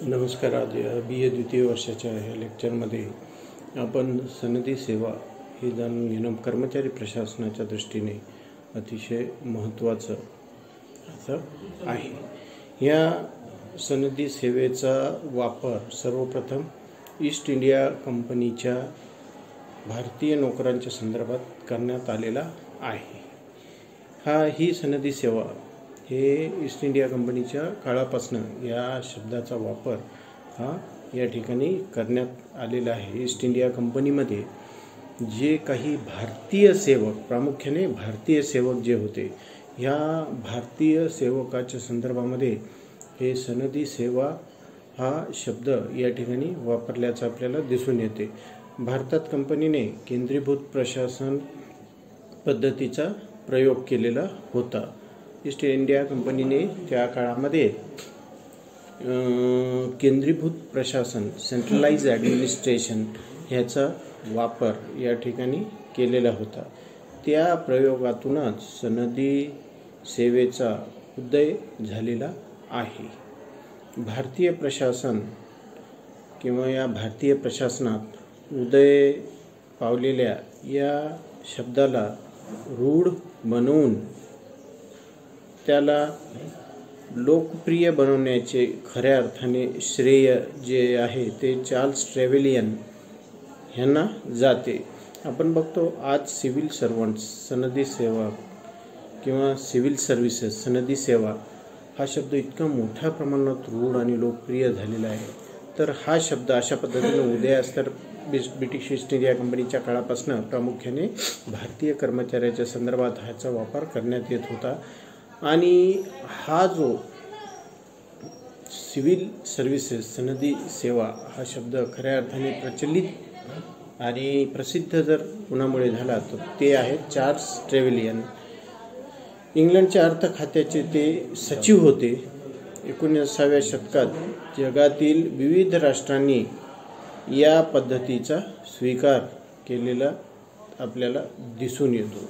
नमस्कार. आज BA द्वितीय वर्षाच्या ह्या लेक्चरमध्ये आपण सनदी सेवा हे जाणून घेणं कर्मचारी प्रशासनाच्या दृष्टीने अतिशय महत्त्वाचं असं आहे. या सनदी सेवेचा वापर सर्वप्रथम ईस्ट इंडिया कंपनीच्या भारतीय नोकरांच्या संदर्भात करण्यात आलेला आहे. ही सनदी सेवा हे ईस्ट इंडिया कंपनीच्या काळापासून या शब्दाचा वापर हा या ठिकाणी करण्यात आलेला आहे. ईस्ट इंडिया कंपनीमध्ये जे काही भारतीय सेवक, प्रामुख्याने भारतीय सेवक जे होते, ह्या भारतीय सेवकाच्या संदर्भामध्ये हे सनदी सेवा हा शब्द या ठिकाणी वापरल्याचं आपल्याला दिसून येते. भारतात कंपनीने केंद्रीभूत प्रशासन पद्धतीचा प्रयोग केलेला होता. ईस्ट इंडिया कंपनीने त्या काळामध्ये केंद्रीभूत प्रशासन, सेंट्रलाइज ॲडमिनिस्ट्रेशन ह्याचा वापर या ठिकाणी केलेला होता. त्या प्रयोगातूनच सनदी सेवेचा उदय झालेला आहे. भारतीय प्रशासन किंवा या भारतीय प्रशासनात उदय पावलेल्या या शब्दाला रूढ बनवून त्याला लोकप्रिय बनवण्याचे खऱ्या अर्थाने श्रेय जे आहे ते चार्ल्स ट्रेव्हेलियन यांना जाते. आपण बघतो आज सिव्हिल सर्वंट्स, सनदी सेवा किंवा सिव्हिल सर्व्हिसेस, सनदी सेवा हा शब्द इतका मोठ्या प्रमाणात रूढ आणि लोकप्रिय झालेला आहे. तर हा शब्द अशा पद्धतीने उदयास तर ब्रिटिश ईस्ट इंडिया कंपनीच्या काळापासून प्रामुख्याने भारतीय कर्मचाऱ्याच्या संदर्भात ह्याचा वापर करण्यात येत होता. आणि हा जो सिव्हिल सर्व्हिसेस, सनदी सेवा हा शब्द खऱ्या अर्थाने प्रचलित आणि प्रसिद्ध जर कुणामुळे झाला तर ते आहेत चार्ल्स ट्रेव्हेलियन. इंग्लंडच्या अर्थ खात्याचे ते सचिव होते. 19व्या शतकात जगातील विविध राष्ट्रांनी या पद्धतीचा स्वीकार केलेला आपल्याला दिसून येतो.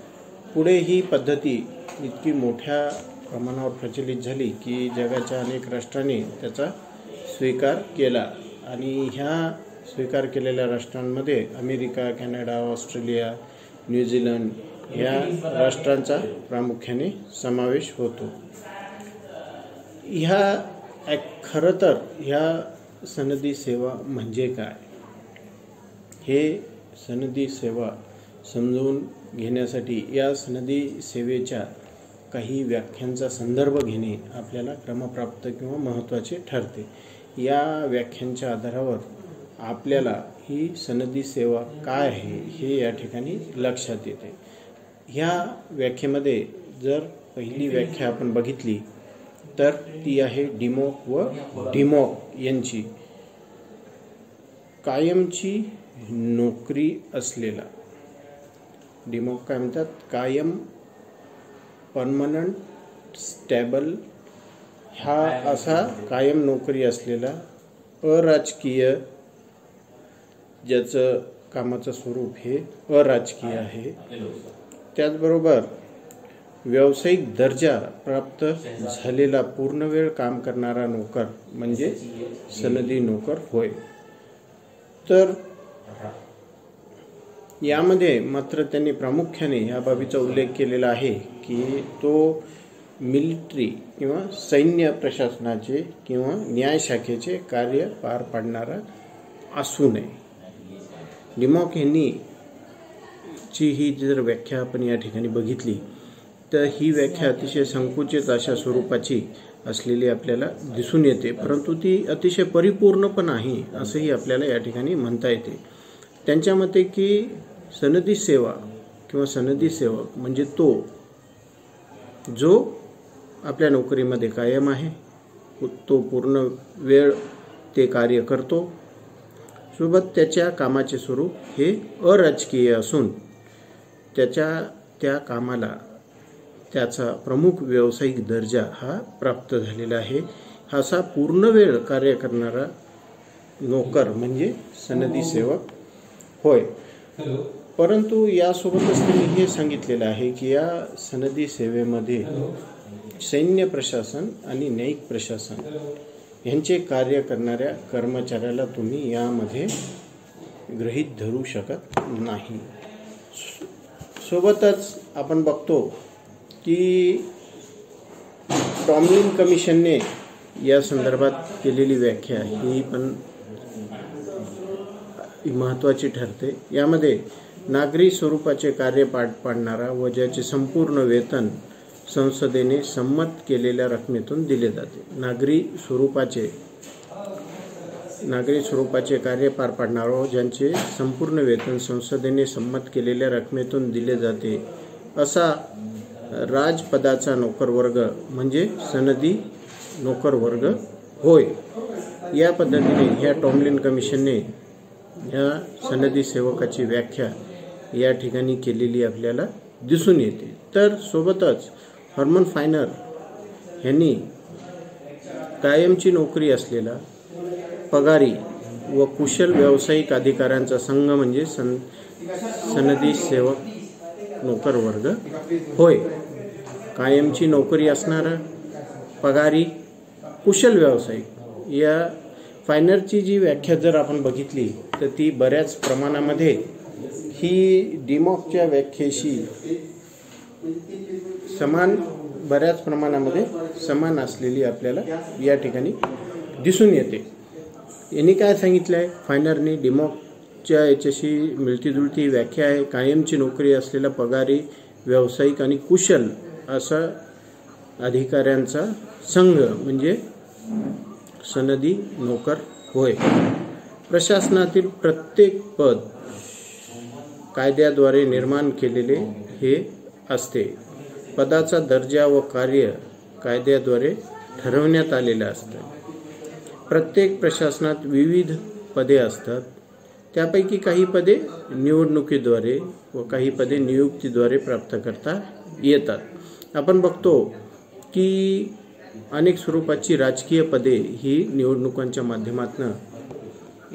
पुढे ही पद्धती इतकी मोठ्या प्रमाणावर प्रचलित झाली की जगाच्या अनेक राष्ट्रांनी त्याचा स्वीकार केला. आणि ह्या स्वीकार केलेल्या राष्ट्रांमध्ये अमेरिका, कॅनडा, ऑस्ट्रेलिया, न्यूझीलंड ह्या राष्ट्रांचा प्रामुख्याने समावेश होतो. खरं तर ह्या सनदी सेवा म्हणजे काय, हे सनदी सेवा समजून घेण्यासाठी या सनदी सेवेच्या काही व्याख्यांचा संदर्भ घेणे आपल्याला क्रमप्राप्त किंवा महत्त्वाचे ठरते. या व्याख्यांच्या आधारावर आपल्याला ही सनदी सेवा काय आहे हे या ठिकाणी लक्षात येते. ह्या व्याख्येमध्ये जर पहिली व्याख्या आपण बघितली तर ती आहे डिमॉक व डिमॉक यांची. कायमची नोकरी असलेला, डिमॉक काय म्हणतात, कायम, परमनंट, स्टॅबल, हा असा कायम नोकरी असलेला अराजकीय, ज्याचं कामाचं स्वरूप हे अराजकीय आहे. त्याचबरोबर व्यावसायिक दर्जा प्राप्त झालेला पूर्णवेळ काम करणारा नोकर म्हणजे सनदी नोकर होय. तर यामध्ये मात्र त्यांनी प्रामुख्याने ह्या बाबीचा उल्लेख केलेला आहे की तो मिलिटरी किंवा सैन्य प्रशासनाचे किंवा न्यायशाखेचे कार्य पार पाडणारा असू नये. डिमॉक यांनी ही जर व्याख्या आपण या ठिकाणी बघितली तर ही व्याख्या अतिशय संकुचित अशा स्वरूपाची असलेली आपल्याला दिसून येते, परंतु ती अतिशय परिपूर्ण पण आहे असंही आपल्याला या ठिकाणी म्हणता येते. त्यांच्या मते की सनदी सेवा किंवा सनदी सेवक म्हणजे तो जो आपल्या नोकरीमध्ये कायम आहे, तो पूर्ण वेळ ते कार्य करतो, सोबत त्याच्या कामाचे स्वरूप हे अराजकीय असून त्या कामाला त्याचा प्रमुख व्यावसायिक दर्जा हा प्राप्त झालेला आहे. असा पूर्ण वेळ कार्य करणारा नोकर म्हणजे सनदी सेवक होय. परंतु यासोबतच त्यांनी हे सांगितलेलं आहे की या सनदी सेवेमध्ये सैन्य प्रशासन आणि न्यायिक प्रशासन यांचे कार्य करणाऱ्या कर्मचाऱ्याला तुम्ही यामध्ये गृहीत धरू शकत नाही। सोबतच आपण बघतो की टॉमलिन कमिशनने या संदर्भात केलेली व्याख्या ही पण महत्त्वाची ठरते। यामध्ये नागरी स्वरूपाचे कार्य पार पाडणारा व ज्याचे संपूर्ण वेतन संसदेने संमत केलेल्या रकमेतून दिले जाते। नागरी स्वरूपाचे कार्य पार पाडणारा व ज्यांचे संपूर्ण वेतन संसदेने संमत केलेल्या रकमेतून दिले जाते असा राजपदाचा नोकरवर्ग म्हणजे सनदी नोकरवर्ग होय। या पद्धतीने ह्या टॉमलिन कमिशनने या सनदी सेवकाची व्याख्या या ठिकाणी केलेली आपल्याला दिसून येते। तर सोबतच हर्मन फायनर यांनी कायमची नोकरी असलेला पगारी व कुशल व्यावसायिक अधिकाऱ्यांचा संघ म्हणजे सनदी सेवक नोकरवर्ग होय। कायमची नोकरी असणारा पगारी कुशल व्यावसायिक या फायनरची जी व्याख्या जर आपण बघितली तर ती बऱ्याच प्रमाणामध्ये ही डिमॉकच्या व्याख्येशी बऱ्याच प्रमाणामध्ये समान असलेली आपल्याला या ठिकाणी दिसून येते। यांनी काय सांगितलं आहे, फायनरने डिमॉकच्या याच्याशी मिळतीजुळती व्याख्या आहे। कायमची नोकरी असलेला पगारी व्यावसायिक आणि कुशल असा अधिकाऱ्यांचा संघ म्हणजे सनदी नोकर होय। प्रशासनातील प्रत्येक पद कायद्याद्वारे निर्माण केलेले हे असते। पदाचा दर्जा व कार्य कायद्याद्वारे ठरवण्यात आलेले असते। प्रत्येक प्रशासनात विविध पदे असतात। त्यापैकी काही पदे निवडणुकीद्वारे व काही पदे नियुक्तीद्वारे प्राप्त करता येतात। आपण बघतो की अनेक स्वरूपाची राजकीय पदे ही निवडणुकांच्या माध्यमातून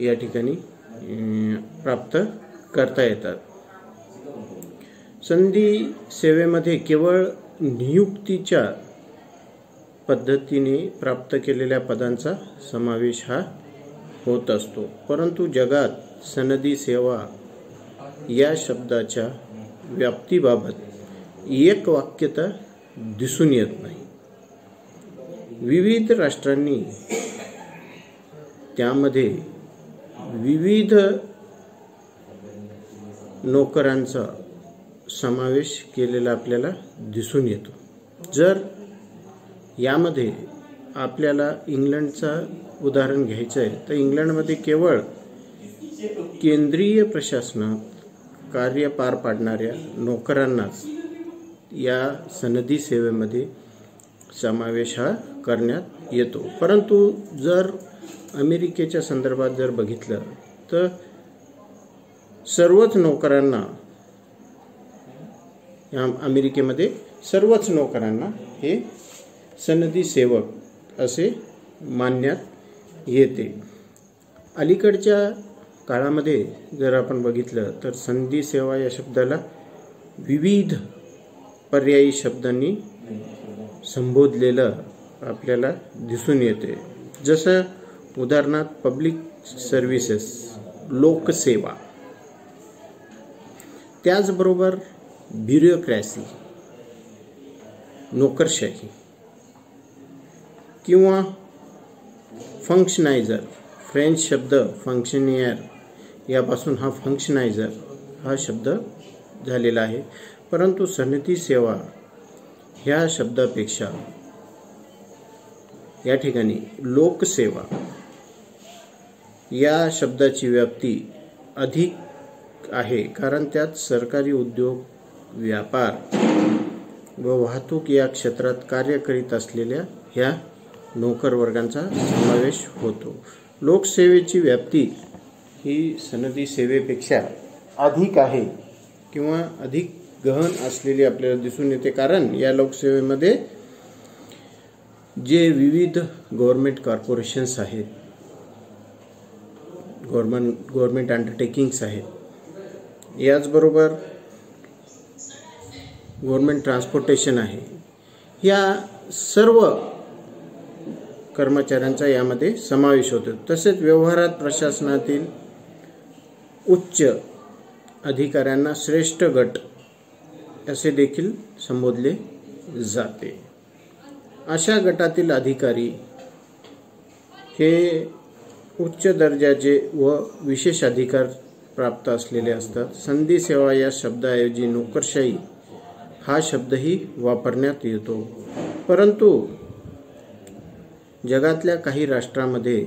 या ठिकाणी प्राप्त करता येतात। सनदी सेवेमध्ये केवळ नियुक्तीच्या पद्धतीने प्राप्त केलेल्या पदांचा समावेश हा होत असतो, परंतु जगात सनदी सेवा या शब्दाच्या व्याप्तीबाबत एकवाक्यता दिसून येत नाही। विविध राष्ट्रांनी त्यामध्ये विविध नोकरांचा समावेश केलेला आपल्याला दिसून येतो। जर यामध्ये आपल्याला इंग्लंडचा उदाहरण घ्यायचं आहे तर इंग्लंडमध्ये केवळ केंद्रीय प्रशासनात कार्य पार पाडणाऱ्या नोकरांनाच या सनदी सेवेमध्ये समावेश हा करण्यात येतो। परंतु जर अमेरिकेच्या संदर्भात जर बघितलं तर सर्वच नोकरांना अमेरिकेमध्ये सर्वच नोकरांना हे सनदी सेवक असे मानण्यात येते। अलीकडच्या काळामध्ये जर आपण बघितलं तर सनदी सेवा या शब्दाला विविध पर्यायी शब्दांनी संबोधलेलं आपल्याला दिसून येते। जसं उदाहरणार्थ पब्लिक सर्व्हिसेस लोकसेवा, त्याचबरोबर ब्युरोक्रॅसी नोकरशाही किंवा फंक्शनायझर फ्रेंच शब्द फंक्शनियर यापासून हा फंक्शनायझर हा शब्द झालेला आहे। परंतु सनदी सेवा ह्या शब्दापेक्षा या ठिकाणी लोकसेवा या शब्दाची व्याप्ती अधिक आहे, कारण त्यात सरकारी उद्योग, व्यापार व वाहतूक या क्षेत्रात कार्य करीत असलेल्या ह्या नोकर वर्गांचा समावेश होतो। लोकसेवेची व्याप्ती ही सनदी सेवेपेक्षा अधिक आहे किंवा अधिक गहन असलेली आपल्याला दिसून येते, कारण या लोकसेवेमध्ये जे विविध गव्हर्नमेंट कॉर्पोरेशन्स आहेत, गव्हर्नमेंट अंडरटेकिंग्स आहेत, याचबरोबर गव्हर्नमेंट ट्रान्सपोर्टेशन आहे, या सर्व कर्मचाऱ्यांचा यामध्ये समावेश होतो। तसेच व्यवहारात प्रशासनातील उच्च अधिकाऱ्यांना श्रेष्ठ गट असे देखील संबोधले जाते। अशा गटातील अधिकारी हे उच्च दर्जाचे व विशेष अधिकार प्राप्त असलेले असतात। संधी सेवा या शब्दाऐवजी नोकरशाही हा शब्दही वापरण्यात येतो, परंतु जगातल्या काही राष्ट्रांमध्ये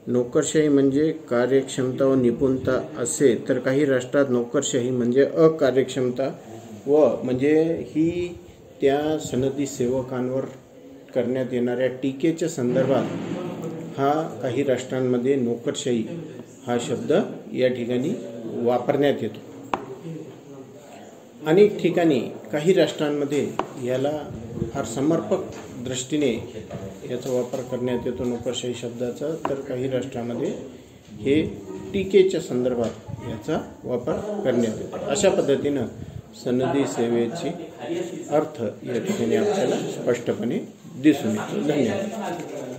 नोकरशाही म्हणजे कार्यक्षमता व निपुणता असे, तर काही राष्ट्रात नोकरशाही म्हणजे अकार्यक्षमता व म्हणजे ही त्या सनदी सेवकांवर करण्यात येणाऱ्या टीकेच्या संदर्भात हा काही राष्ट्रांमध्ये नोकरशाही हा शब्द या ठिकाणी वापरण्यात येतो। अनेक ठिकाणी काही राष्ट्रांमध्ये याला फार समर्पक दृष्टीने याचा वापर करण्यात येतो नोकरशाही शब्दाचा, तर काही राष्ट्रांमध्ये हे टीकेच्या संदर्भात याचा वापर करण्यात येतो। अशा पद्धतीनं सनदी सेवेची अर्थ या ठिकाणी आपल्याला स्पष्टपणे दिसून येतो। धन्यवाद।